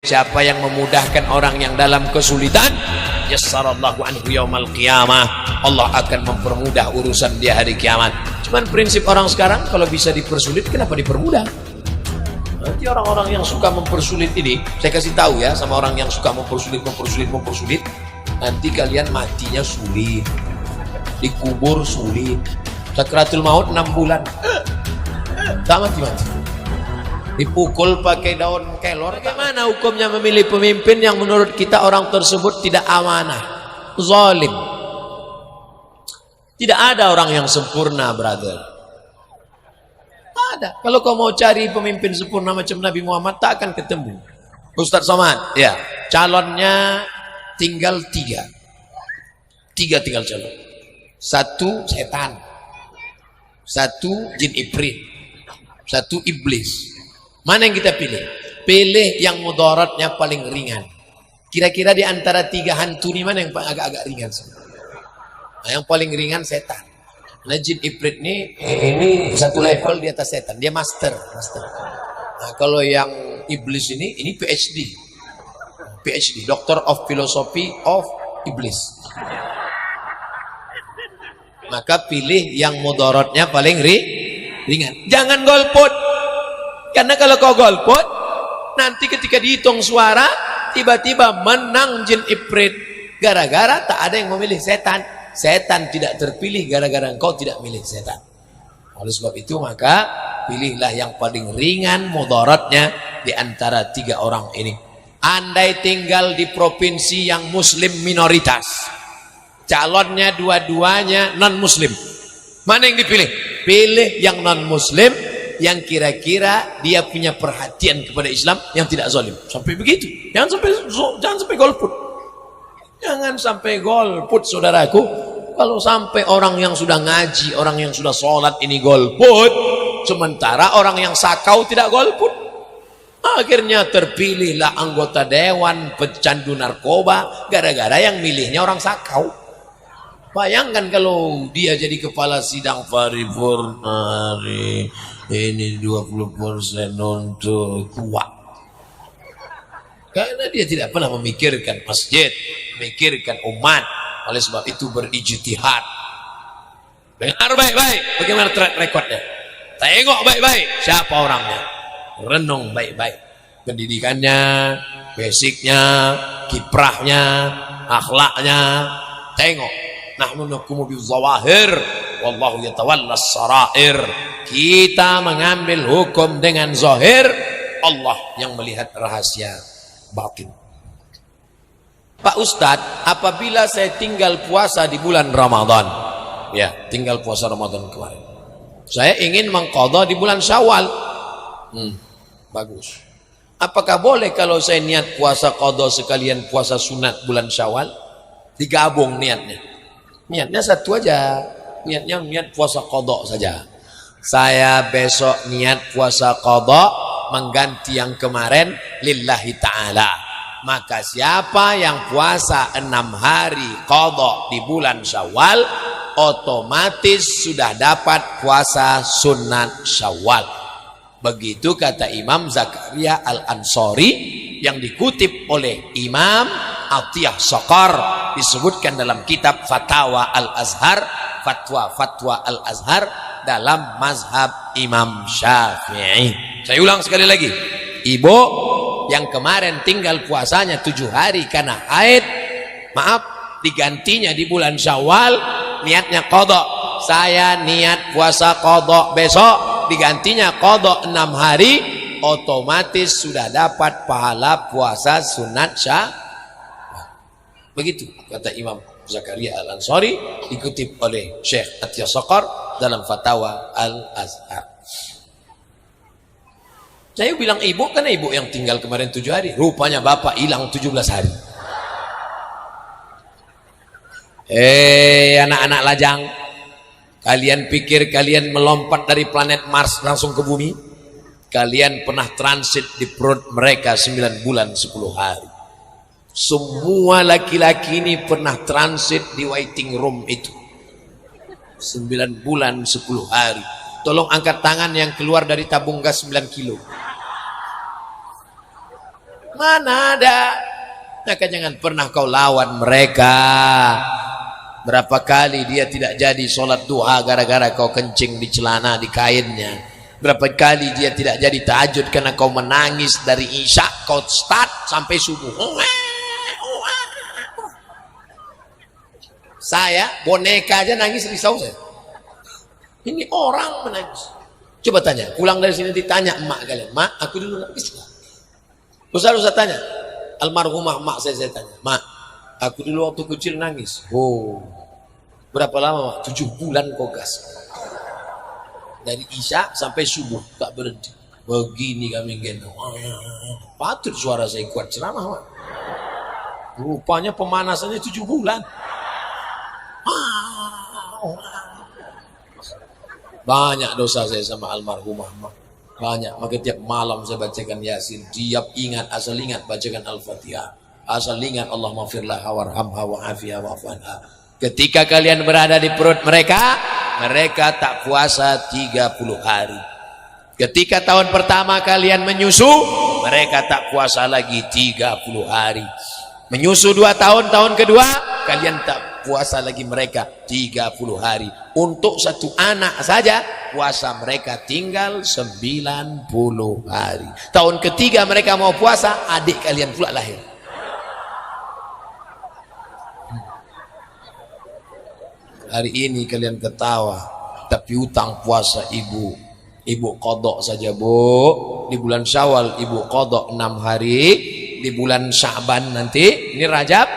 siapa yang memudahkan orang yang dalam kesulitan, yassarallahu anhu yaumal qiyamah, Allah akan mempermudah urusan dia hari kiamat. Cuman prinsip orang sekarang, kalau bisa dipersulit kenapa dipermudah? Nanti orang-orang yang suka mempersulit ini, saya kasih tahu ya sama orang yang suka mempersulit, nanti kalian matinya sulit, dikubur sulit, sakratul maut 6 bulan, tak mati-mati, dipukul pakai daun kelor. Bagaimana hukumnya memilih pemimpin yang menurut kita orang tersebut tidak amanah, zalim? Tidak ada orang yang sempurna, brother. Ada. Kalau kau mau cari pemimpin sempurna macam Nabi Muhammad, tak akan ketemu. Ustaz Somad, ya, calonnya tinggal 3 tinggal calon. 1 setan, 1 jin ifrit, 1 iblis. Mana yang kita pilih? Pilih yang mudaratnya paling ringan. Kira-kira di antara 3 hantu ini mana yang agak-agak ringan? Nah, yang paling ringan setan. Nah, jin ifrit ini 1 level di atas setan, dia master. Nah, kalau yang iblis ini PhD, Doctor of Philosophy of Iblis. Maka pilih yang mudaratnya paling ringan. Jangan golput, karena kalau kau golput, nanti ketika dihitung suara tiba-tiba menang jin ifrit, gara-gara tak ada yang memilih setan. Setan tidak terpilih gara-gara engkau tidak milih setan. Oleh sebab itu maka pilihlah yang paling ringan mudaratnya di antara 3 orang ini. Andai tinggal di provinsi yang muslim minoritas, calonnya dua-duanya non muslim, mana yang dipilih? Pilih yang non muslim yang kira-kira dia punya perhatian kepada Islam, yang tidak zalim. Sampai begitu, jangan sampai golput. Jangan sampai golput, saudaraku. Kalau sampai orang yang sudah ngaji, orang yang sudah sholat ini golput, sementara orang yang sakau tidak golput, akhirnya terpilihlah anggota dewan pecandu narkoba gara-gara yang milihnya orang sakau. Bayangkan kalau dia jadi kepala sidang paripurna hari ini 20% untuk kuat. Karena dia tidak pernah memikirkan masjid, memikirkan umat. Oleh sebab itu berijtihad. Dengar baik-baik bagaimana track recordnya. Tengok baik-baik siapa orangnya. Renung baik-baik. Pendidikannya, basicnya, kiprahnya, akhlaknya. Tengok. Nahnu nakumu bizawahir, wallahu yatawallas sarair. Kita mengambil hukum dengan zahir, Allah yang melihat rahasia batin. Pak Ustadz, apabila saya tinggal puasa di bulan Ramadan, ya tinggal puasa Ramadan kemarin, saya ingin mengqadha di bulan Syawal. Bagus. Apakah boleh kalau saya niat puasa qadha sekalian puasa sunat bulan Syawal? Digabung niatnya. Niatnya satu aja. Niatnya niat puasa qadha saja. Saya besok niat puasa qadha mengganti yang kemarin lillahi ta'ala. Maka siapa yang puasa 6 hari qadha di bulan Syawal, otomatis sudah dapat puasa sunat Syawal. Begitu kata Imam Zakaria Al-Ansari yang dikutip oleh Imam Atiyah Saqar, disebutkan dalam kitab Fatwa Al-Azhar, Fatwa Al-Azhar dalam mazhab Imam Syafi'i. Saya ulang sekali lagi, ibu yang kemarin tinggal puasanya 7 hari karena haid, maaf, digantinya di bulan Syawal, niatnya qadha. Saya niat puasa qadha besok, digantinya qadha 6 hari, otomatis sudah dapat pahala puasa sunat Syawal. Begitu kata Imam Zakaria Al-Ansari, dikutip oleh Syekh Atiyah Saqar dalam Fatwa Al-Azhar. Saya bilang ibu, karena ibu yang tinggal kemarin 7 hari. Rupanya bapak hilang 17 hari. Anak-anak lajang, kalian pikir kalian melompat dari planet Mars langsung ke bumi? Kalian pernah transit di perut mereka 9 bulan 10 hari. Semua laki-laki ini pernah transit di waiting room itu 9 bulan 10 hari. Tolong angkat tangan yang keluar dari tabung gas 9 kilo. Mana ada. Maka jangan pernah kau lawan mereka. Berapa kali dia tidak jadi sholat duha gara-gara kau kencing di celana, di kainnya. Berapa kali dia tidak jadi tahajud karena kau menangis dari isya, kau start sampai subuh. Saya boneka aja nangis, risau saya. Ini orang menangis. Coba tanya, pulang dari sini ditanya emak kalian, mak aku dulu nangis nggak? Usah tanya, almarhumah emak saya tanya, mak aku dulu waktu kecil nangis. Oh, berapa lama mak? 7 bulan kau gas. Dari isya sampai subuh tak berhenti. Begini kami gendong. Patut suara saya kuat ceramah mak. Rupanya pemanasannya 7 bulan. Banyak dosa saya sama almarhumah mak. Banyak. Maka tiap malam saya bacakan Yasin. Tiap ingat, asal ingat bacakan Al-Fatihah. Asal ingat Allah maghfirlaha warhamha wa'afiha wa'afanha. Ketika kalian berada di perut mereka, mereka tak puasa 30 hari. Ketika tahun pertama kalian menyusu, mereka tak puasa lagi 30 hari. Menyusu 2 tahun, tahun kedua kalian tak puasa lagi mereka 30 hari. Untuk satu anak saja puasa mereka tinggal 90 hari. Tahun ketiga mereka mau puasa, adik kalian pula lahir. Hari ini kalian ketawa, tapi utang puasa ibu qadha saja bu. Di bulan Syawal ibu qadha 6 hari. Di bulan Sya'ban nanti, ini Rajab,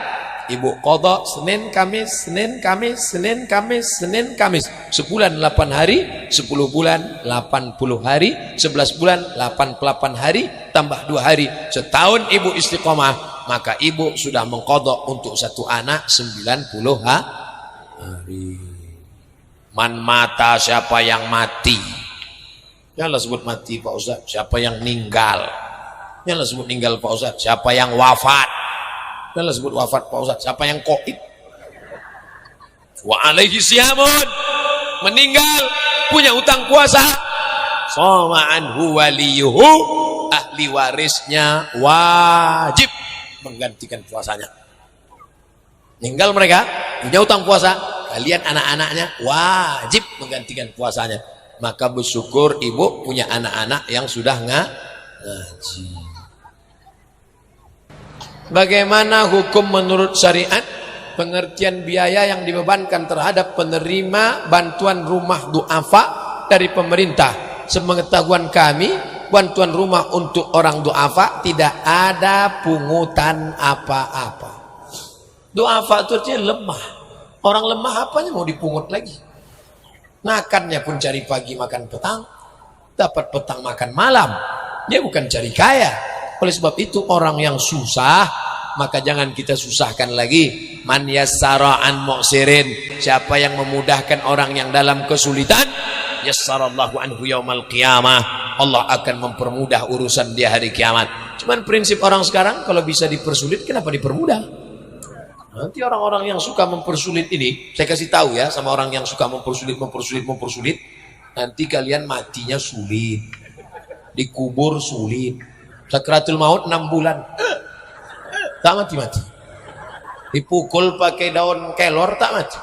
ibu qadha Senin Kamis, Senin Kamis, Senin Kamis, Senin Kamis. Sebulan 8 hari, 10 bulan 80 hari, 11 bulan 88 hari, tambah 2 hari. Setahun ibu istiqomah, maka ibu sudah mengqadha untuk satu anak 90 hari. Man mata, siapa yang mati. Janganlah sebut mati Pak Ustaz, siapa yang meninggal. Janganlah sebut meninggal Pak Ustaz, siapa yang wafat. Janganlah sebut wafat Pak Ustaz, siapa yang qaid. Wa alaihi siyamun, meninggal punya utang puasa. Shoma anhu waliyuhu, ahli warisnya wajib menggantikan puasanya. Meninggal mereka punya utang puasa, kalian anak-anaknya wajib menggantikan puasanya. Maka bersyukur ibu punya anak-anak yang sudah ngaji. Bagaimana hukum menurut syariat pengertian biaya yang dibebankan terhadap penerima bantuan rumah du'afa dari pemerintah? Sepengetahuan kami, bantuan rumah untuk orang du'afa tidak ada pungutan apa-apa. Du'afa itu artinya lemah. Orang lemah apanya mau dipungut lagi? Makannya pun cari pagi makan petang, dapat petang makan malam. Dia bukan cari kaya. Oleh sebab itu orang yang susah, maka jangan kita susahkan lagi. Man yassara an mu'sirin, siapa yang memudahkan orang yang dalam kesulitan, yassarallahu anhu yaumal qiyamah, Allah akan mempermudah urusan dia hari kiamat. Cuman prinsip orang sekarang, kalau bisa dipersulit kenapa dipermudah? Nanti orang-orang yang suka mempersulit ini, saya kasih tahu ya sama orang yang suka mempersulit, nanti kalian matinya sulit, dikubur sulit, sakratul maut 6 bulan, tak mati-mati, dipukul pakai daun kelor tak mati.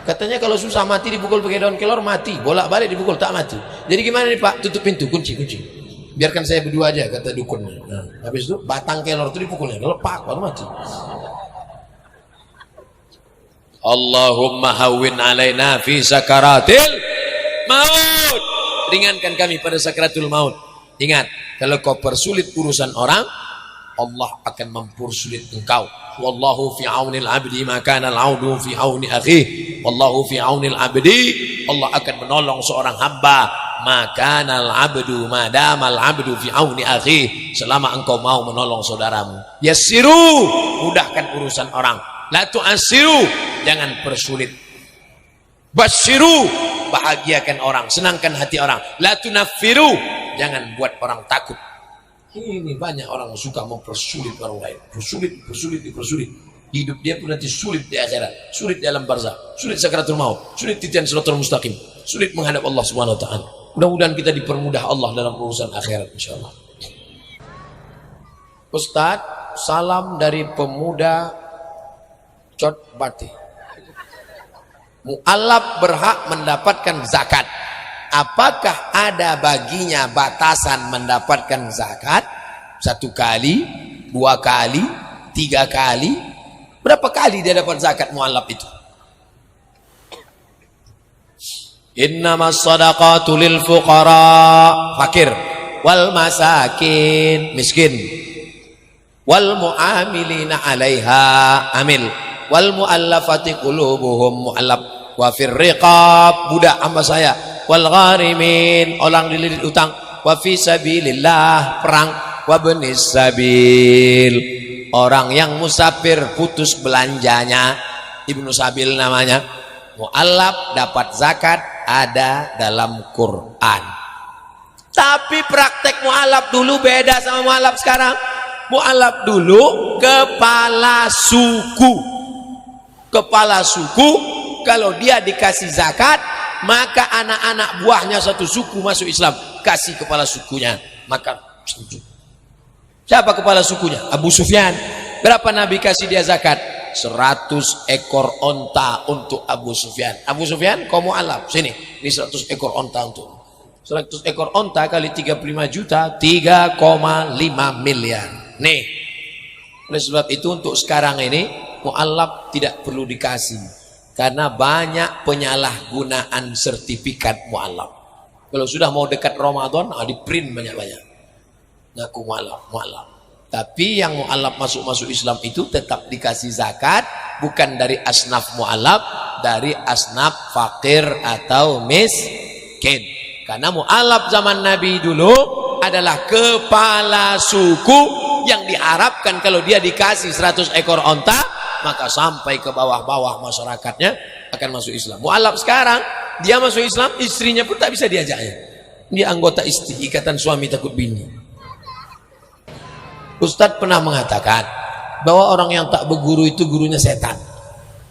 Katanya kalau susah mati dipukul pakai daun kelor mati, bolak-balik dipukul tak mati. Jadi gimana nih Pak? Tutup pintu, kunci, biarkan saya berdua aja, kata dukunnya. Nah, habis itu batang kelor itu dipukulnya, lepak baru mati. Allahumma hawwin alaina fi sakaratil maut, ringankan kami pada sakratul maut. Ingat, kalau kau persulit urusan orang, Allah akan mempersulit engkau. Wallahu fi aunil abdi ma kana al-audu fi auni akhihi. Wallahu fi aunil abdi, Allah akan menolong seorang hamba ma kana al-abdu ma dama al-abdu fi auni akhihi, selama engkau mau menolong saudaramu. Yassiru, mudahkan urusan orang. La tu'assiru, jangan persulit. Basyiru, bahagiakan orang, senangkan hati orang. La tunaffiru, jangan buat orang takut. Ini banyak orang suka mempersulit orang lain, dipersulit. Hidup dia pun nanti sulit di akhirat, sulit di alam barzakh, sulit sakratul maut, sulit titian siratal mustaqim, sulit menghadap Allah Subhanahu wa taala. Mudah-mudahan kita dipermudah Allah dalam urusan akhirat insyaallah. Ustadz, salam dari pemuda Cotbati. Mu'alaf berhak mendapatkan zakat. Apakah ada baginya batasan mendapatkan zakat? 1 kali, 2 kali, 3 kali? Berapa kali dia dapat zakat mu'alaf itu? Innamas shadaqatu lil fuqara, fakir, wal masakin, miskin, wal mu'amilina 'alaiha, amil, wal mu'allafati qulubuhum, mu'allaf, wa fir riqab, budak hamba saya, wal gharimin, orang dililit utang, wa fi sabilillah, perang, wa benis sabil, orang yang musafir putus belanjanya, ibnu sabil namanya, mu'allaf dapat zakat, ada dalam Quran. Tapi praktek mu'allaf dulu beda sama mu'allaf sekarang. Mu'allaf dulu kepala suku. Kepala suku kalau dia dikasih zakat, maka anak-anak buahnya satu suku masuk Islam, kasih kepala sukunya, maka siapa kepala sukunya? Abu Sufyan. Berapa Nabi kasih dia zakat? 100 ekor onta untuk Abu Sufyan. Abu Sufyan, kau mu'alaf, sini, ini 100 ekor onta untuk 100 ekor onta kali 35 juta, 3,5 miliar. Nih, oleh sebab itu untuk sekarang ini mu'alaf tidak perlu dikasih, karena banyak penyalahgunaan sertifikat mu'alaf. Kalau sudah mau dekat Ramadan, di print banyak-banyak ngaku mu'alaf. Tapi yang mu'alaf masuk Islam itu tetap dikasih zakat, bukan dari asnaf mu'alaf, dari asnaf fakir atau miskin. Karena mu'alaf zaman Nabi dulu adalah kepala suku yang diharapkan kalau dia dikasih 100 ekor onta, maka sampai ke bawah-bawah masyarakatnya akan masuk Islam. Mu'alaf sekarang, dia masuk Islam, istrinya pun tak bisa diajaknya. Dia anggota istri, ikatan suami takut bini. Ustadz pernah mengatakan bahwa orang yang tak berguru itu gurunya setan.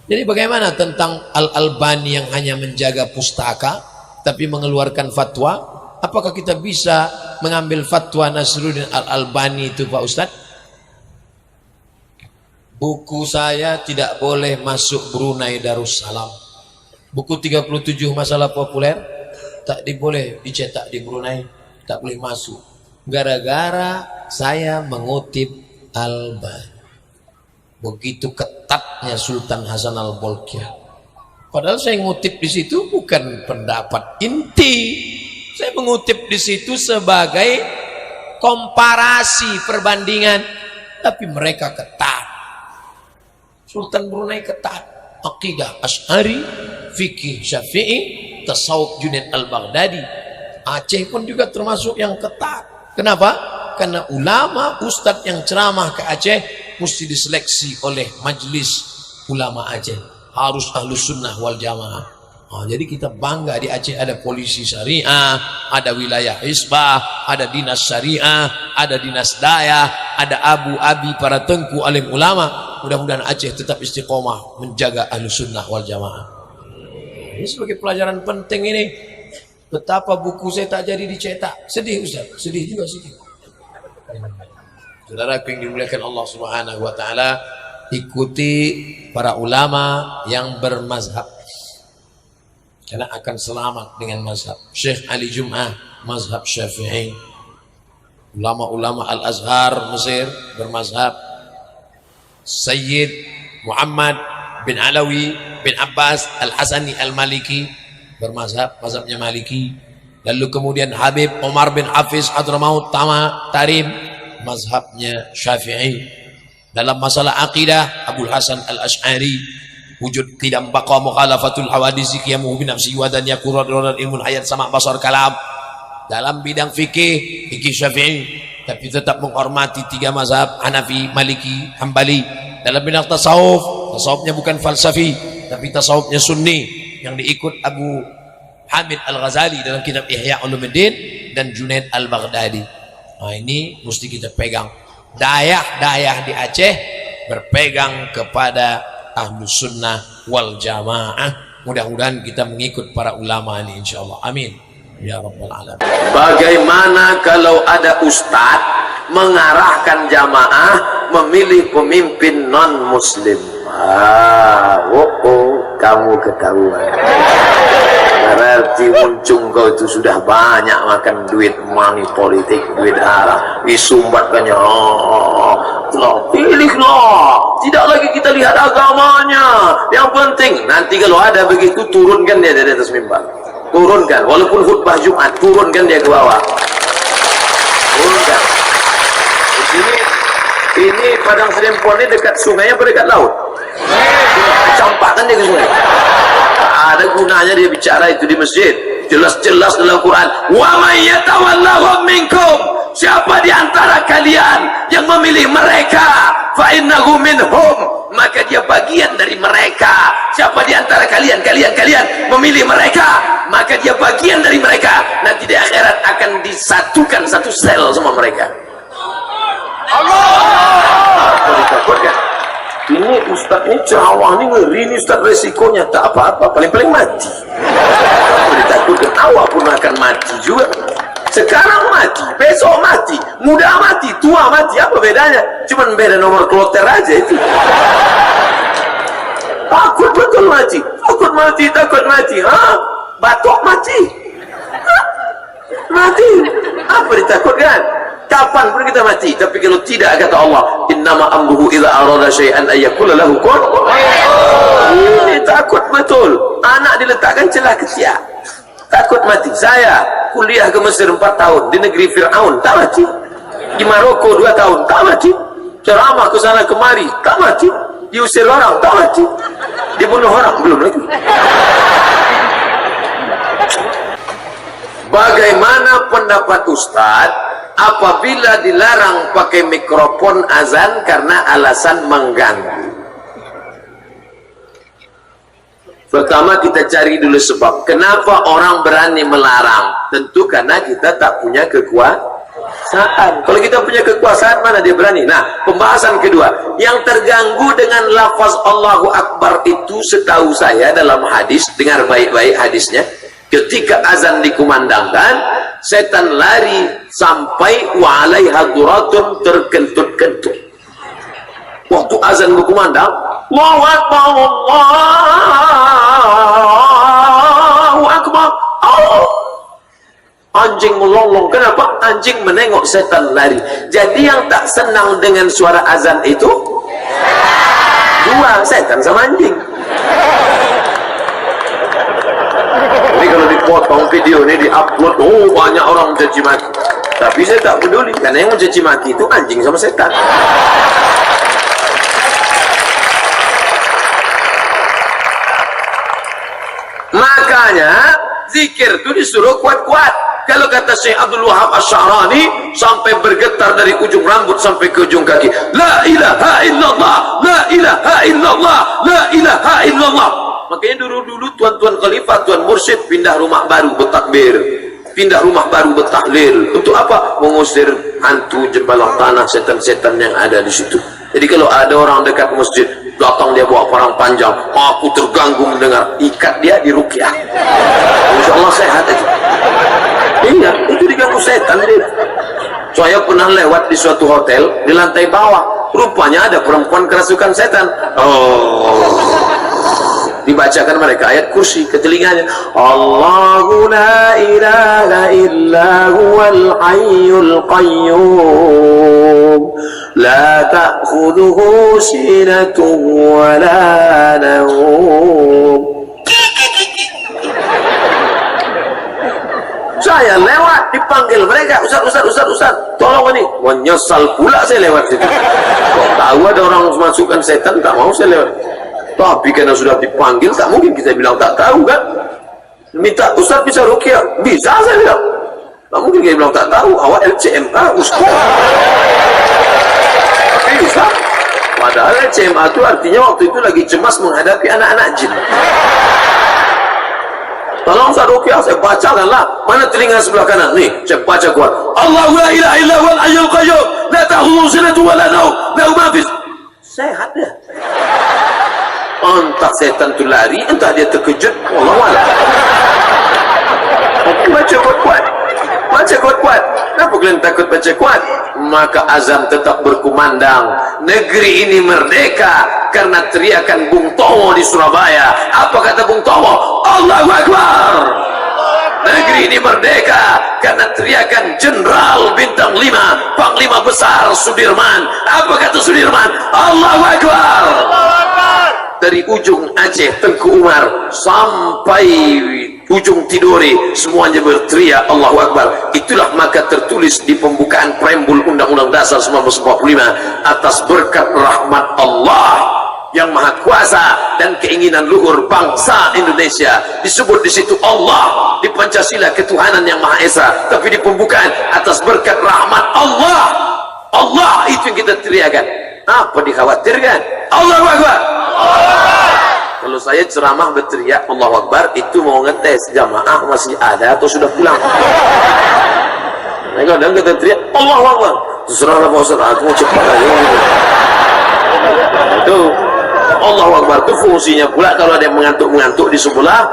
Jadi bagaimana tentang Al-Albani yang hanya menjaga pustaka tapi mengeluarkan fatwa? Apakah kita bisa mengambil fatwa Nasruddin Al-Albani itu, Pak Ustadz? Buku saya tidak boleh masuk Brunei Darussalam. Buku 37 masalah populer tak boleh dicetak di Brunei, tak boleh masuk. Gara-gara saya mengutip Albani. Begitu ketatnya Sultan Hasan Al-Bolkiah. Padahal saya ngutip di situ bukan pendapat inti. Saya mengutip di situ sebagai komparasi perbandingan. Tapi mereka ketat. Sultan Brunei ketat. Aqidah Asy'ari, fikih Syafi'i, tasawuf Junaid Al-Baghdadi. Aceh pun juga termasuk yang ketat. Kenapa? Karena ulama, ustadz yang ceramah ke Aceh mesti diseleksi oleh majelis ulama Aceh. Harus ahlus sunnah wal jamaah. Jadi kita bangga di Aceh ada polisi syariah, ada wilayah hisbah, ada dinas syariah, ada dinas daya, ada abu-abi para tengku alim ulama. Mudah-mudahan Aceh tetap istiqomah menjaga ahlus sunnah wal jamaah. Ini sebagai pelajaran penting ini. Betapa buku saya tak jadi dicetak. Sedih Ustaz, sedih juga sedih. Saudara yang dimuliakan Allah Subhanahu wa taala, ikuti para ulama yang bermazhab. Karena akan selamat dengan mazhab. Syekh Ali Jum'ah mazhab Syafi'i. Ulama-ulama Al-Azhar Mesir bermazhab. Sayyid Muhammad bin Alawi bin Abbas Al-Hasani Al-Maliki bermazhab, mazhabnya Maliki. Lalu kemudian Habib Omar bin Hafiz Hadramaut Tarim, mazhabnya Syafi'i. Dalam masalah akidah, Abul Hasan Al-Asy'ari, wujud qidam baqa mukhalafatul hawadisi qiyamuhu bi nafsi wa dan yakurat ilmun hayat sama basar kalam. Dalam bidang fikih, fikih Syafi'i, tapi tetap menghormati 3 mazhab Hanafi, Maliki, Hambali. Dalam bidang tasawuf, tasawufnya bukan falsafi, tapi tasawufnya sunni yang diikut Abu Hamid Al-Ghazali dalam kitab Ihya Ulumuddin dan Junaid Al-Baghdadi. Ini mesti kita pegang. Dayah-dayah di Aceh berpegang kepada Ahlus Sunnah wal Jamaah. Mudah-mudahan kita mengikut para ulama ini insyaallah. Amin ya rabbal alamin. Bagaimana kalau ada ustadz mengarahkan jamaah memilih pemimpin non muslim. Kamu ketahuan. Berarti muncung kau itu sudah banyak makan duit money politik, duit haram, disumbatkannya. Pilihlah, tidak lagi kita lihat agamanya, yang penting nanti kalau ada begitu turunkan dia dari atas mimbar, turunkan, walaupun khutbah Jumat, turunkan dia ke bawah, turunkan. Di sini, ini Padang Serempon ini dekat sungainya apa dekat laut? Campakkan dia ke sungai. Ada gunanya dia bicara itu di masjid. Jelas-jelas dalam Quran, wa may yatawallahum minkum, siapa di antara kalian yang memilih mereka, fa innahu minhum, maka dia bagian dari mereka. Siapa di antara kalian memilih mereka, maka dia bagian dari mereka. Nanti di akhirat akan disatukan satu sel sama mereka. Allah. Ditakutkan. Ini ustaz ini ceramah ini ngeri, ini ustaz, resikonya tak apa-apa, paling-paling mati. Ditakutkan, awak pun akan mati juga. Sekarang mati, besok mati, muda mati, tua mati, apa bedanya? Cuman beda nomor kloter aja itu. Takut betul mati, takut mati. Batuk mati. Mati. Apa ditakutkan? Kapan pun kita mati, tapi kalau tidak, kata Allah, innama amruhu idza arada syai'an ay yaqula lahu kun. Ini takut betul. Anak diletakkan celah ketiak, takut mati. Saya kuliah ke Mesir 4 tahun, di negeri Fir'aun, tak mati. Di Maroko 2 tahun, tak mati. Ceramah ke sana kemari, tak mati. Diusir orang, tak mati. Dibunuh orang, belum lagi. Bagaimana pendapat Ustadz apabila dilarang pakai mikrofon azan karena alasan mengganggu? Pertama kita cari dulu sebab kenapa orang berani melarang. Tentu karena kita tak punya kekuasaan. Kalau kita punya kekuasaan, mana dia berani? Nah, pembahasan kedua, yang terganggu dengan lafaz Allahu Akbar itu setahu saya dalam hadis, dengar baik-baik hadisnya, ketika azan dikumandangkan, setan lari sampai wa alaiha duratun, terkentut-kentut. Waktu azan berkumandang, Allahu Akbar, Allahu Akbar, Allah. Anjing melolong. Kenapa? Anjing menengok, setan lari. Jadi yang tak senang dengan suara azan itu dua, setan sama anjing. Jadi kalau dipotong video ini, diupload, banyak orang mencaci maki. Tapi saya tak peduli, karena yang mencaci maki itu anjing sama setan. Makanya zikir itu disuruh kuat-kuat. Kalau kata Syekh Abdul Wahab Asy-Sya'rani, sampai bergetar dari ujung rambut sampai ke ujung kaki, la ilaha illallah, la ilaha illallah, la ilaha illallah. Makanya dulu-dulu tuan-tuan khalifah, tuan mursyid pindah rumah baru bertakbir, pindah rumah baru bertahlil. Untuk apa? Mengusir hantu jembalang tanah, setan-setan yang ada di situ. Jadi kalau ada orang dekat masjid, datang dia bawa parang panjang, aku terganggu mendengar, ikat dia di ruqyah. InsyaAllah sehat aja. Iya, itu diganggu setan dia. Saya pernah lewat di suatu hotel, di lantai bawah, rupanya ada perempuan kerasukan setan. Dibacakan mereka ayat kursi ke telinganya, Allahu la ilaha illa huwal hayyul qayyum la ta'khudhuhu sinatun wa la nawm. Saya lewat, dipanggil mereka, Ustaz, tolong ini. Menyesal pula saya lewat situ. Kok tahu ada orang masukkan setan, tak mau saya lewat. Tapi karena sudah dipanggil, tak mungkin kita bilang tak tahu kan. Minta Ustaz bisa ruqyah, bisa saya bilang. Tak mungkin kita bilang tak tahu. Awak LCMA Ustaz. Tapi Ustaz, padahal LCMA itu artinya waktu itu lagi cemas menghadapi anak-anak jin. Tolong Ustaz ruqyah, saya bacakanlah. Mana telinga sebelah kanan? Nih, saya baca kuat. Allahu la ilaha illa huwal hayyul qayyum la ta'khudhuhu sinatun wa la nawm lahu ma fis. Sehat dia. Entah setan tu lari, entah dia terkejut, wallahu a'lam. Baca kuat-kuat. baca kuat-kuat. Kenapa kalian takut baca kuat? Maka azam tetap berkumandang. Negeri ini merdeka karena teriakan Bung Tomo di Surabaya. Apa kata Bung Tomo? Allahu Akbar. Negeri ini merdeka karena teriakan Jenderal Bintang 5 Panglima Besar Sudirman. Apa kata Sudirman? Allahu Akbar. Dari ujung Aceh Tengku Umar sampai ujung Tidore semuanya berteriak Allahu Akbar. Itulah maka tertulis di pembukaan preambul Undang-Undang Dasar 1945, atas berkat rahmat Allah yang Maha Kuasa dan keinginan luhur bangsa Indonesia, disebut di situ Allah di Pancasila ketuhanan yang Maha Esa, tapi di pembukaan atas berkat rahmat Allah. Allah itu yang kita teriakan. Apa dikhawatirkan? Allahu Akbar. Kalau saya ceramah berteriak Allahu Akbar, itu mau ngetes jamaah masih ada atau sudah pulang. Nah, kadang kita teriak Allahu Akbar, terserah Pak Ustaz, aku mau cepat aja. Itu Allahu Akbar itu fungsinya pula kalau ada yang mengantuk-mengantuk di sebelah,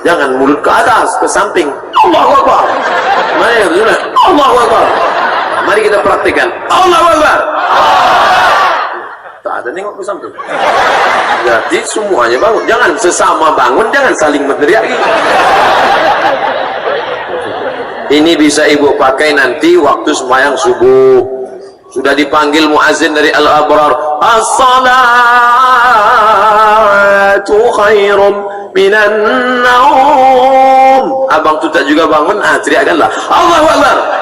jangan mulut ke atas, ke samping. Allahu Akbar. Mari Allahu Akbar. Mari kita praktikkan Allahu Akbar. Tak ada nengok ke samping. Jadi semuanya bangun. Jangan sesama bangun, jangan saling berteriak. Ini bisa ibu pakai nanti waktu sembahyang subuh. Sudah dipanggil muazin dari Al-Abrar, as-salatu khairum minan naum. Abang tu tak juga bangun, teriakanlah Allahu Akbar.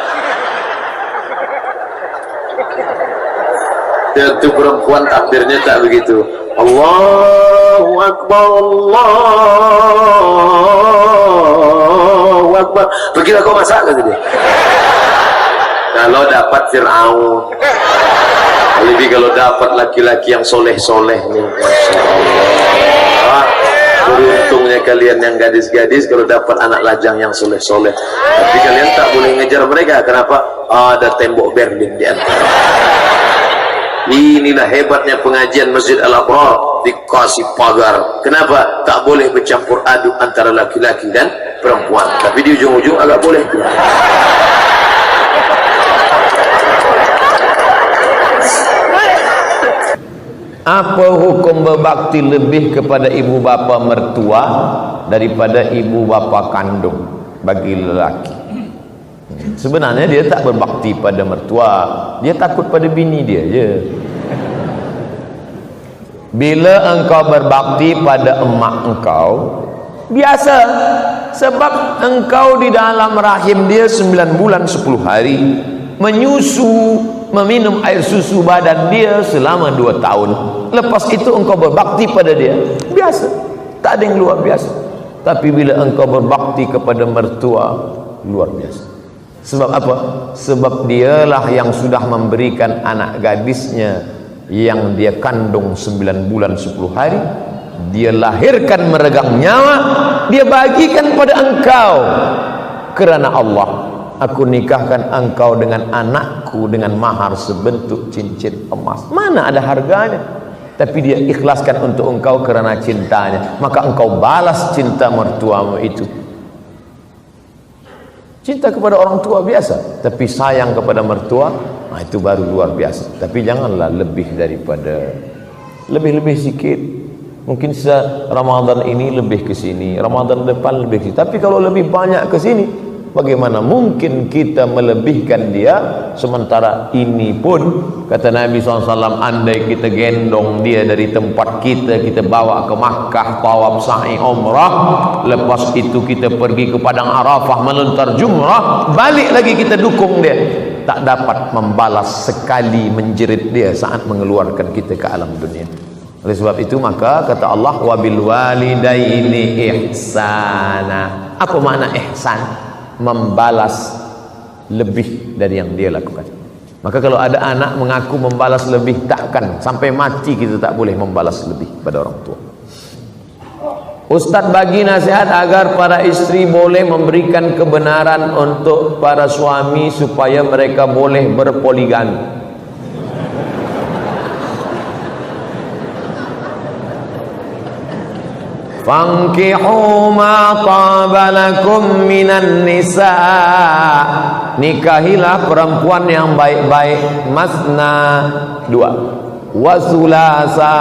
Itu perempuan takbirnya tak begitu. Allahu Akbar, Allahu Akbar. Pergilah kau masak, kata dia. Kalau dapat Fir'aun, lebih kalau dapat laki-laki yang soleh-soleh nih, Masya Allah. Beruntungnya kalian yang gadis-gadis kalau dapat anak lajang yang soleh-soleh. Tapi kalian tak boleh ngejar mereka. Kenapa? Ada tembok Berlin di antara. Inilah hebatnya pengajian Masjid Al-Abrar, dikasih pagar. Kenapa? Tak boleh bercampur aduk antara laki-laki dan perempuan. Tapi di ujung-ujung agak boleh. Apa hukum berbakti lebih kepada ibu bapa mertua daripada ibu bapa kandung bagi lelaki? Sebenarnya dia tak berbakti pada mertua, dia takut pada bini dia je. Bila engkau berbakti pada emak engkau, biasa, sebab engkau di dalam rahim dia 9 bulan 10 hari, menyusu, meminum air susu badan dia selama 2 tahun. Lepas itu engkau berbakti pada dia, biasa, tak ada yang luar biasa. Tapi bila engkau berbakti kepada mertua, luar biasa. Sebab apa? Sebab dialah yang sudah memberikan anak gadisnya yang dia kandung 9 bulan 10 hari, dia lahirkan meregang nyawa, dia bagikan pada engkau. Kerana Allah, aku nikahkan engkau dengan anakku dengan mahar sebentuk cincin emas. Mana ada harganya? Tapi dia ikhlaskan untuk engkau kerana cintanya. Maka engkau balas cinta mertuamu itu. Cinta kepada orang tua biasa, tapi sayang kepada mertua, itu baru luar biasa. Tapi janganlah lebih daripada, lebih-lebih sikit. Mungkin Ramadan ini lebih ke sini, Ramadan depan lebih ke sini. Tapi kalau lebih banyak ke sini, bagaimana mungkin kita melebihkan dia? Sementara ini pun kata Nabi SAW, andai kita gendong dia dari tempat kita bawa ke Makkah, tawaf sa'i umrah, lepas itu kita pergi ke Padang Arafah melontar jumrah, balik lagi kita dukung dia, tak dapat membalas sekali menjerit dia saat mengeluarkan kita ke alam dunia. Oleh sebab itu maka kata Allah, wabil walidaini ihsana. Apa makna ihsan? Membalas lebih dari yang dia lakukan. Maka kalau ada anak mengaku membalas lebih, takkan sampai mati kita tak boleh membalas lebih pada orang tua. Ustaz bagi nasihat agar para isteri boleh memberikan kebenaran untuk para suami supaya mereka boleh berpoligami. Fankihu ma tabalakum minan nisa, nikahilah perempuan yang baik-baik. Masna 2, wa sulasa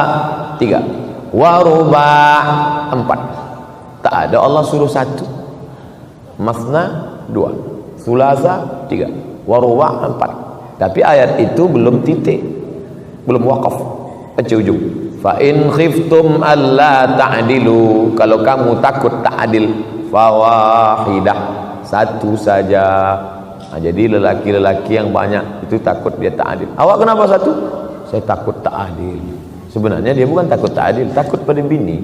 3, wa ruba' 4. Tak ada Allah suruh 1. Masna 2, sulasa 3, wa ruba' 4. Tapi ayat itu belum titik, belum wakaf, baca ujung. Fa in khiftum alla ta'dilu, kalau kamu takut tak adil, fawahidah, 1 saja. Nah, jadi lelaki-lelaki yang banyak itu takut dia tak adil. Awak kenapa 1? Saya takut tak adil. Sebenarnya dia bukan takut tak adil, takut pada bini.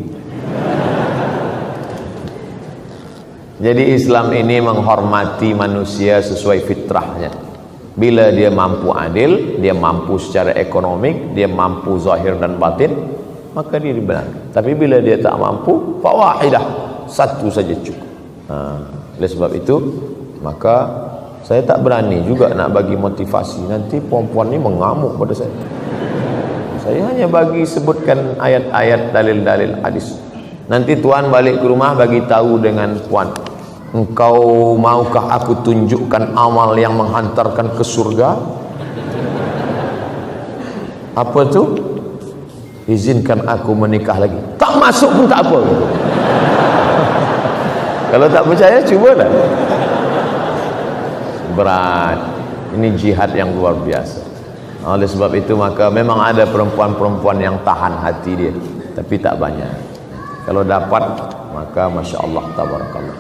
Jadi Islam ini menghormati manusia sesuai fitrahnya. Bila dia mampu adil, dia mampu secara ekonomik, dia mampu zahir dan batin, maka dia dibenarkan. Tapi bila dia tak mampu, fawahidah, 1 saja cukup. Oleh sebab itu, maka saya tak berani juga nak bagi motivasi. Nanti perempuan ni mengamuk pada saya. Saya hanya bagi sebutkan ayat-ayat, dalil-dalil hadis. Nanti tuan balik ke rumah bagi tahu dengan puan, engkau maukah aku tunjukkan amal yang menghantarkan ke surga? Apa tu? Izinkan aku menikah lagi. Tak masuk pun tak apa. Kalau tak percaya, cubalah. Berat. Ini jihad yang luar biasa. Oleh sebab itu maka memang ada perempuan-perempuan yang tahan hati dia, tapi tak banyak. Kalau dapat, maka Masya Allah, tabarakallah.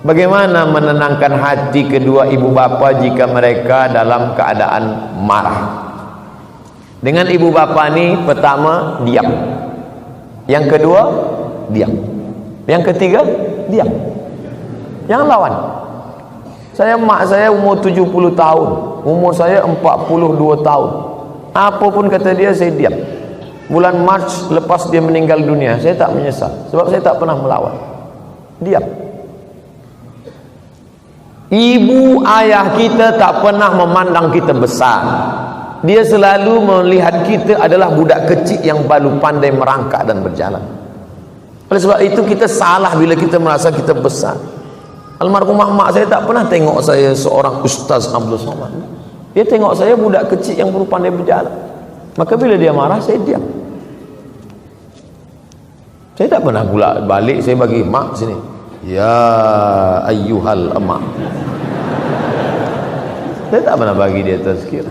Bagaimana menenangkan hati kedua ibu bapa jika mereka dalam keadaan marah? Dengan ibu bapa ni, pertama diam, yang kedua diam, yang ketiga diam, jangan lawan. Mak saya umur 70 tahun, umur saya 42 tahun. Apapun kata dia, saya diam. Bulan Mac lepas dia meninggal dunia, saya tak menyesal, sebab saya tak pernah melawan. Diam. Ibu ayah kita tak pernah memandang kita besar. Dia selalu melihat kita adalah budak kecil yang baru pandai merangkak dan berjalan. Oleh sebab itu kita salah bila kita merasa kita besar. Almarhumah mak saya tak pernah tengok saya seorang Ustaz Abdul Somad. Dia tengok saya budak kecil yang baru pandai berjalan. Maka bila dia marah, saya diam. Saya tak pernah pula balik saya bagi mak sini, ya ayyuhal emak. Saya tak pernah bagi dia tazkir.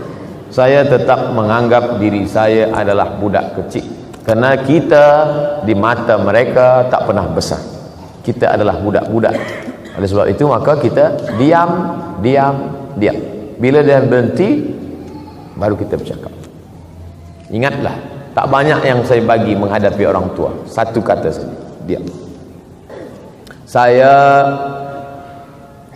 Saya tetap menganggap diri saya adalah budak kecil, kerana kita di mata mereka tak pernah besar. Kita adalah budak-budak. Oleh sebab itu maka kita diam. Bila dia berhenti, baru kita bercakap. Ingatlah, tak banyak yang saya bagi menghadapi orang tua. 1 kata saja, diam.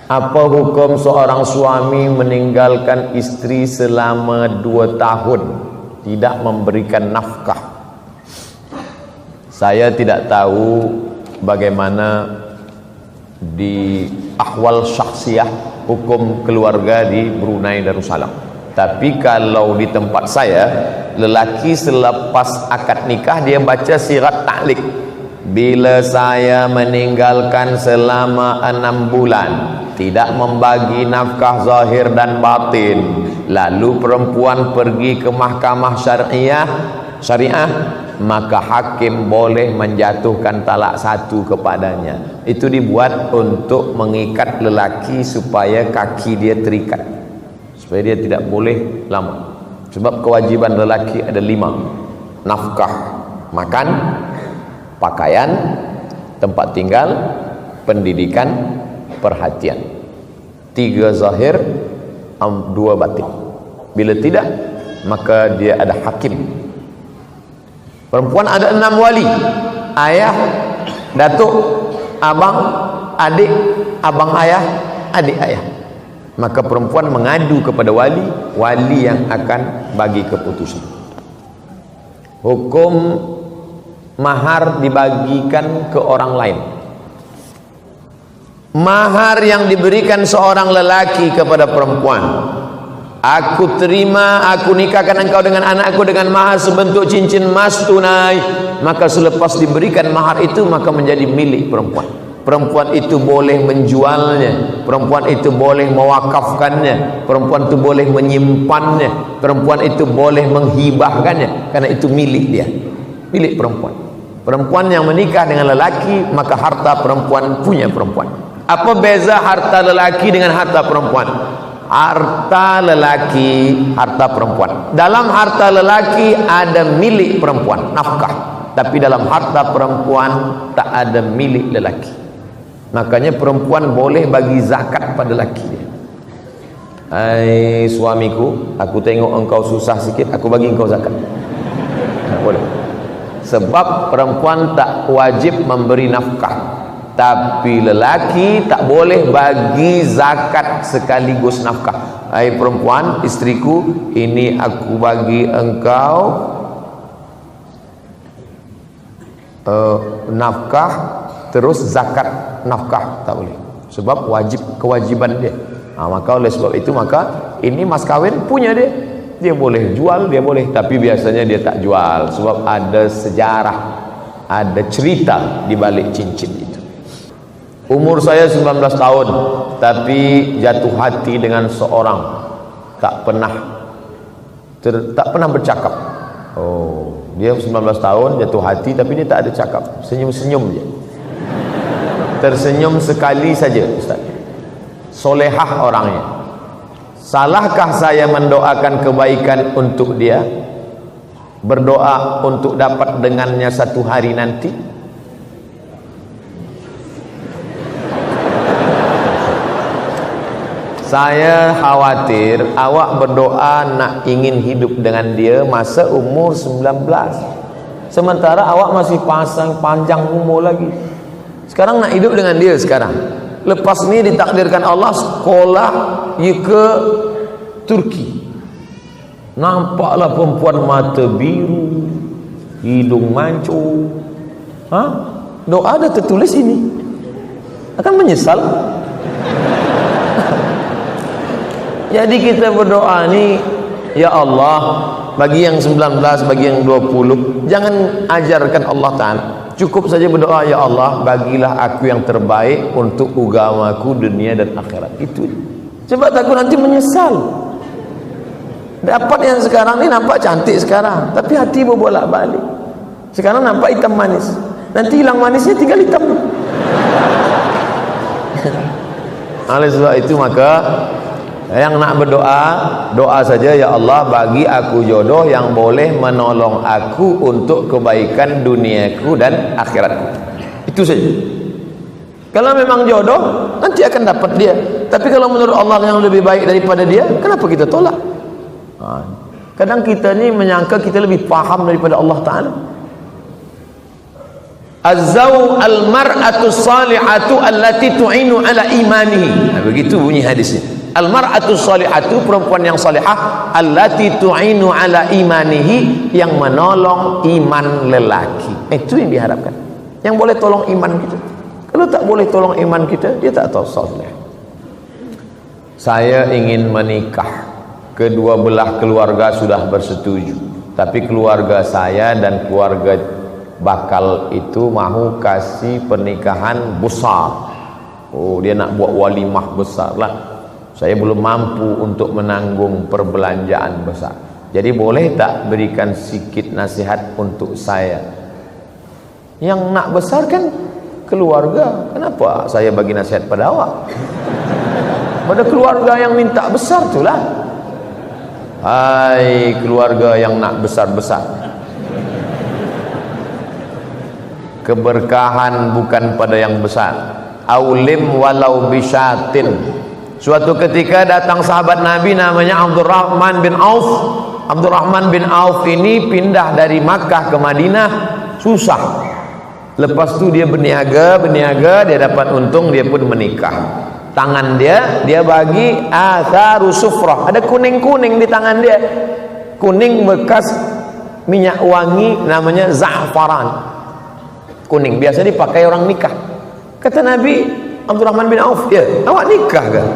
Apa hukum seorang suami meninggalkan istri selama 2 tahun tidak memberikan nafkah? Saya tidak tahu bagaimana di ahwal syakhsiyah hukum keluarga di Brunei Darussalam. Tapi kalau di tempat saya, lelaki selepas akad nikah dia baca sirat ta'liq. Bila saya meninggalkan selama 6 bulan, tidak membagi nafkah zahir dan batin, lalu perempuan pergi ke mahkamah syariah, maka hakim boleh menjatuhkan talak 1 kepadanya. Itu dibuat untuk mengikat lelaki supaya kaki dia terikat, supaya dia tidak boleh lama. Sebab kewajiban lelaki ada 5: nafkah, makan, pakaian, tempat tinggal, pendidikan, perhatian. 3 zahir, 2 batin. Bila tidak, maka dia ada hakim. Perempuan ada 6 wali: ayah, datuk, abang, adik, abang ayah, adik ayah. Maka perempuan mengadu kepada wali yang akan bagi keputusan. Hukum mahar dibagikan ke orang lain. Mahar yang diberikan seorang lelaki kepada perempuan Aku terima, aku nikahkan engkau dengan anakku dengan mahar sebentuk cincin emas tunai. Maka selepas diberikan mahar itu, maka menjadi milik perempuan. Perempuan itu boleh menjualnya, perempuan itu boleh mewakafkannya, perempuan itu boleh menyimpannya, perempuan itu boleh menghibahkannya, karena itu milik dia, milik perempuan. Perempuan yang menikah dengan lelaki, maka harta perempuan punya perempuan. Apa beza harta lelaki dengan harta perempuan? Harta lelaki, harta perempuan. Dalam harta lelaki ada milik perempuan, nafkah. Tapi dalam harta perempuan tak ada milik lelaki. Makanya perempuan boleh bagi zakat pada lelaki dia. Hai suamiku, aku tengok engkau susah sikit, aku bagi engkau zakat. Tak boleh. Sebab perempuan tak wajib memberi nafkah, tapi lelaki tak boleh bagi zakat sekaligus nafkah. Hai perempuan, istriku, ini aku bagi engkau nafkah terus zakat nafkah, tak boleh, sebab wajib, kewajiban dia. Maka oleh sebab itu, maka ini mas kawin punya dia, dia boleh jual, dia boleh, tapi biasanya dia tak jual sebab ada sejarah, ada cerita di balik cincin itu. Umur saya 19 tahun, tapi jatuh hati dengan seorang, tak pernah bercakap. Oh, dia 19 tahun jatuh hati, tapi dia tak ada cakap, senyum-senyum je, tersenyum sekali saja. Ustaz, solehah orangnya. Salahkah saya mendoakan kebaikan untuk dia, berdoa untuk dapat dengannya satu hari nanti? Saya khawatir awak berdoa nak ingin hidup dengan dia masa umur 19, sementara awak masih panjang umur lagi. Sekarang nak hidup dengan dia sekarang, lepas ni ditakdirkan Allah sekolah ke Turki, nampaklah perempuan mata biru, hidung mancung. Doa ada tertulis ini, akan menyesal. Jadi kita berdoa ni, ya Allah, bagi yang 19, bagi yang 20, jangan ajarkan Allah Ta'ala. Cukup saja berdoa, ya Allah, bagilah aku yang terbaik untuk agamaku dunia dan akhirat. Itu. Sebab takut nanti menyesal. Dapat yang sekarang ni nampak cantik sekarang, tapi hati berbolak-balik. Sekarang nampak hitam manis, nanti hilang manisnya tinggal hitam. Oleh sebab itu, maka yang nak berdoa, doa saja, ya Allah, bagi aku jodoh yang boleh menolong aku untuk kebaikan duniaku dan akhiratku. Itu saja. Kalau memang jodoh, nanti akan dapat dia. Tapi kalau menurut Allah yang lebih baik daripada dia, kenapa kita tolak? Kadang kita ni menyangka kita lebih faham daripada Allah Ta'ala. Az-zaw al-mar'atu salihatu allati tu'inu ala imanihi. Begitu bunyi hadisnya. Al-mar'atu salihatu, perempuan yang salihah, allati tu'inu ala imanihi, yang menolong iman lelaki. Itu yang diharapkan, yang boleh tolong iman kita. Kalau tak boleh tolong iman kita, dia tak tahu salih. Saya ingin menikah, kedua belah keluarga sudah bersetuju, tapi keluarga saya dan keluarga bakal itu mahu kasih pernikahan besar. Oh, dia nak buat walimah besar lah. Saya belum mampu untuk menanggung perbelanjaan besar. Jadi boleh tak berikan sikit nasihat untuk saya? Yang nak besar kan keluarga. Kenapa saya bagi nasihat pada awak? Pada keluarga yang minta besar itulah. Hai keluarga yang nak besar-besar, keberkahan bukan pada yang besar. Aulim walau bisyatin. Suatu ketika datang sahabat Nabi namanya Abdurrahman bin Auf. Abdurrahman bin Auf ini pindah dari Makkah ke Madinah, susah. Lepas tu dia berniaga, dia dapat untung, dia pun menikah. Tangan dia bagi atharu sufrah, ada kuning-kuning di tangan dia, kuning bekas minyak wangi namanya za'faran, kuning, biasa dipakai orang nikah. Kata Nabi, Abdurrahman bin Auf, ya awak nikah kan?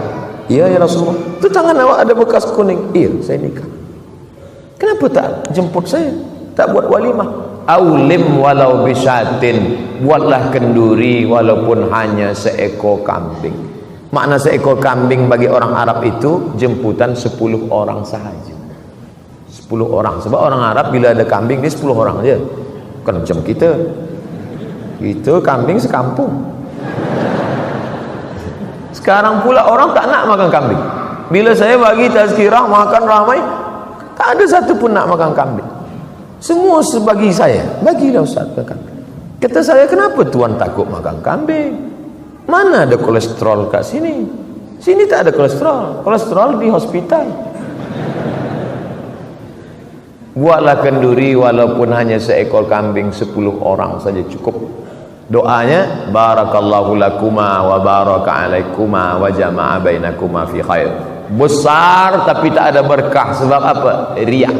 Iya ya Rasulullah, itu tangan awak ada bekas kuning. Iya, saya nikah. Kenapa tak jemput saya, tak buat walimah? Aulim walau bisyatin, buatlah kenduri walaupun hanya seekor kambing. Makna seekor kambing bagi orang Arab itu jemputan 10 orang sahaja. 10 orang, sebab orang Arab bila ada kambing dia 10 orang aja. Bukan macam kita. Itu kambing sekampung. Sekarang pula orang tak nak makan kambing. Bila saya bagi tazkirah makan ramai, tak ada satu pun nak makan kambing. Semua sebagi saya, bagilah Ustaz makan. Kata saya, kenapa tuan takut makan kambing? Mana ada kolesterol kat sini? Sini tak ada kolesterol. Kolesterol di hospital. Buatlah kenduri walaupun hanya seekor kambing, 10 orang saja cukup. Doanya, barakallahu lakuma wa baraka alaikuma wa jama'a bainakuma fi khair. Besar tapi tak ada berkah. Sebab apa? Riak.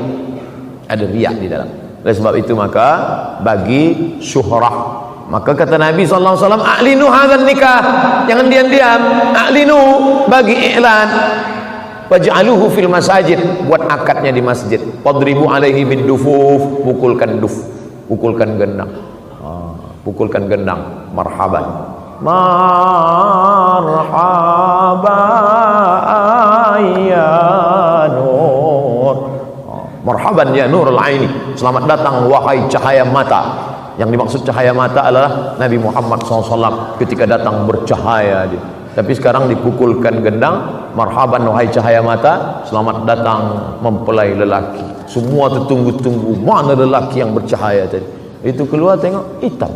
Ada riak di dalam. Oleh sebab itu maka bagi syuhrah. Maka kata Nabi SAW, a'linu hadzal nikah, jangan diam-diam, a'linu, bagi iklan, waj'aluhu fil masajid, buat akadnya di masjid, wadribu alaihi bidufuf, pukulkan duf, pukulkan gendang, pukulkan gendang, marhaban, marhaban ya nur, marhaban ya nurul aini, selamat datang wahai cahaya mata. Yang dimaksud cahaya mata adalah Nabi Muhammad SAW ketika datang bercahaya dia. Tapi sekarang dipukulkan gendang, marhaban wahai cahaya mata, selamat datang mempelai lelaki. Semua tertunggu-tunggu, mana lelaki yang bercahaya tadi. Itu keluar tengok hitam.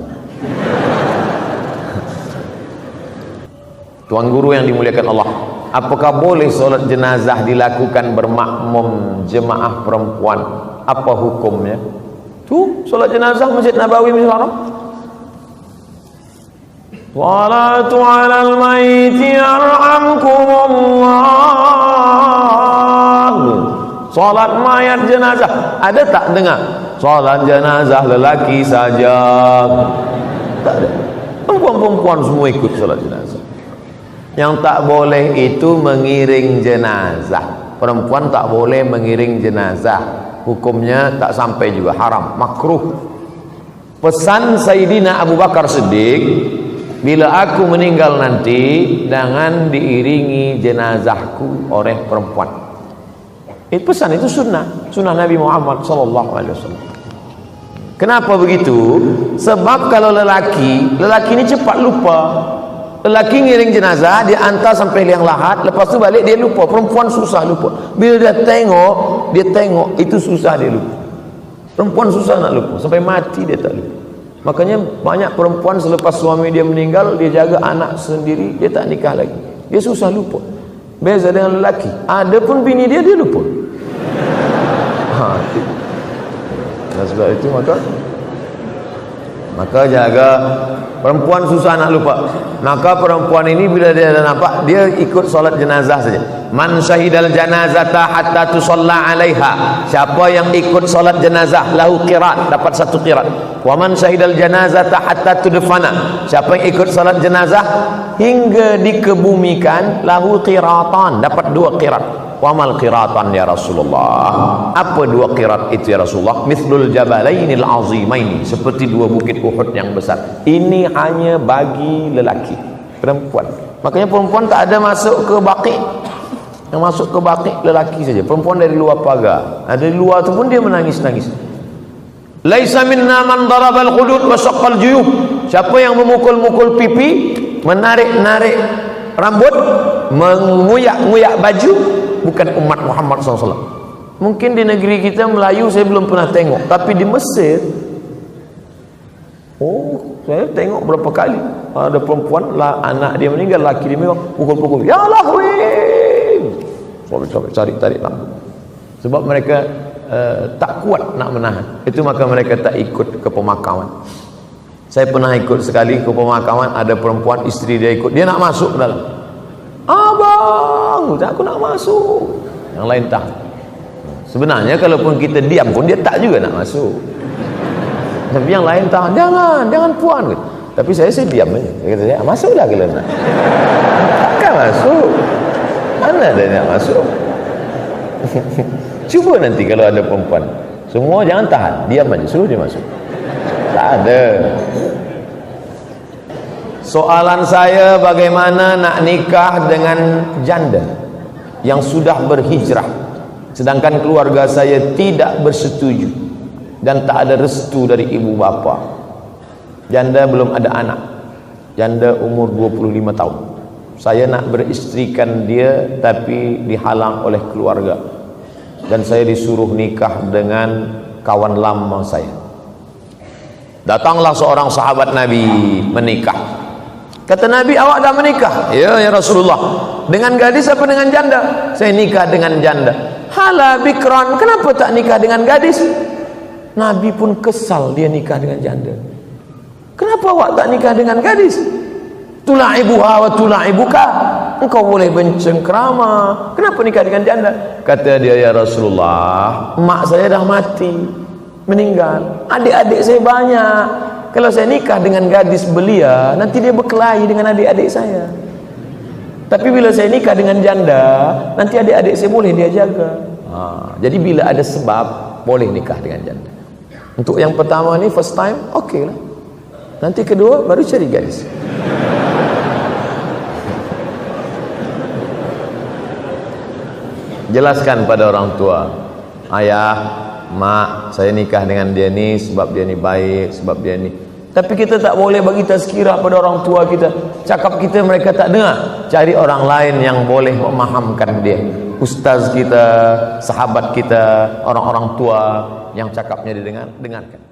Tuan guru yang dimuliakan Allah, apakah boleh solat jenazah dilakukan bermakmum jemaah perempuan? Apa hukumnya? Tu solat jenazah Masjid Nabawi, Masjid Haram. Salatu 'alal mayyiti yarhamkumullah. Salat mayat jenazah. Ada tak dengar? Salat jenazah lelaki saja. Tak ada. Perempuan-perempuan semua ikut salat jenazah. Yang tak boleh itu mengiring jenazah. Perempuan tak boleh mengiring jenazah. Hukumnya tak sampai juga, haram, makruh. Pesan Sayyidina Abu Bakar Siddiq, bila aku meninggal nanti jangan diiringi jenazahku oleh perempuan. Itu pesan, itu sunnah Nabi Muhammad SAW. Kenapa begitu? Sebab kalau lelaki ini cepat lupa. Lelaki ngiring jenazah, dia hantar sampai liang lahat, lepas tu balik dia lupa. Perempuan susah lupa. Bila dia tengok itu susah dia lupa. Perempuan susah nak lupa, sampai mati dia tak lupa. Makanya banyak perempuan selepas suami dia meninggal, dia jaga anak sendiri, dia tak nikah lagi. Dia susah lupa. Beza dengan lelaki, ada pun bini dia lupa. Dan sebab itu maka jaga. Perempuan susah nak lupa. Maka perempuan ini bila dia dah nampak, dia ikut solat jenazah saja. Man syahidal janazata hatta tusalla alaiha. Siapa yang ikut solat jenazah lahu qirat, dapat 1 qirat. Wa man syahidal janazata hatta tudfana. Siapa yang ikut solat jenazah hingga dikebumikan lahu qiratan, dapat 2 qirat. Wa mal qiratan ya Rasulullah. Apa 2 qirat itu ya Rasulullah? Mithlul jabalainil azimaini, seperti 2 bukit Uhud yang besar. Ini hanya bagi lelaki. Perempuan, makanya perempuan tak ada masuk ke baqi. Yang masuk ke baqi lelaki saja. Perempuan dari luar pagar. Dari luar tu pun dia menangis-nangis. Laisa minna man darabal khudud wa shaqqal juyub. Siapa yang memukul-mukul pipi, menarik-narik rambut, menguyak-nguyak baju, bukan umat Muhammad SAW. Mungkin di negeri kita Melayu saya belum pernah tengok, tapi di Mesir, saya tengok berapa kali ada perempuan lah, anak dia meninggal, laki dia meninggal, pukul-pukul, ya lahwi, sampai tarik rambut. Sebab mereka tak kuat nak menahan. Itu maka mereka tak ikut ke pemakaman. Saya pernah ikut sekali ke pemakaman, ada perempuan, isteri dia ikut, dia nak masuk ke dalam. Abang, aku nak masuk. Yang lain tak. Sebenarnya kalaupun kita diam pun dia tak juga nak masuk. Tapi yang lain tak, jangan puan. Tapi saya diam aja. Dia kata saya, masuklah kalau nak. Takkan masuk. Mana ada yang masuk? Cuba nanti kalau ada perempuan, semua jangan tahan, diam aja, suruh dia masuk. Tak ada. Soalan saya, bagaimana nak nikah dengan janda yang sudah berhijrah, sedangkan keluarga saya tidak bersetuju dan tak ada restu dari ibu bapa. Janda belum ada anak, janda umur 25 tahun. Saya nak beristrikan dia tapi dihalang oleh keluarga, dan saya disuruh nikah dengan kawan lama saya. Datanglah seorang sahabat Nabi menikah. Kata Nabi, awak dah menikah? Ya, ya Rasulullah. Dengan gadis apa dengan janda? Saya nikah dengan janda. Hala bikran, kenapa tak nikah dengan gadis? Nabi pun kesal dia nikah dengan janda. Kenapa awak tak nikah dengan gadis? Tula'ibuha wa tula'ibuka, engkau boleh bercengkrama, kenapa nikah dengan janda? Kata dia, ya Rasulullah, mak saya dah mati, meninggal, adik-adik saya banyak. Kalau saya nikah dengan gadis belia, nanti dia berkelahi dengan adik-adik saya. Tapi bila saya nikah dengan janda, nanti adik-adik saya boleh dia jaga. Jadi bila ada sebab, boleh nikah dengan janda. Untuk yang pertama ni, first time, okey lah. Nanti kedua, baru cari gadis. Jelaskan pada orang tua, ayah, mak, saya nikah dengan dia ni sebab dia ni baik, sebab dia ni. Tapi kita tak boleh bagi tazkirah pada orang tua kita. Cakap kita mereka tak dengar. Cari orang lain yang boleh memahamkan dia. Ustaz kita, sahabat kita, orang-orang tua yang cakapnya didengar, dengarkan.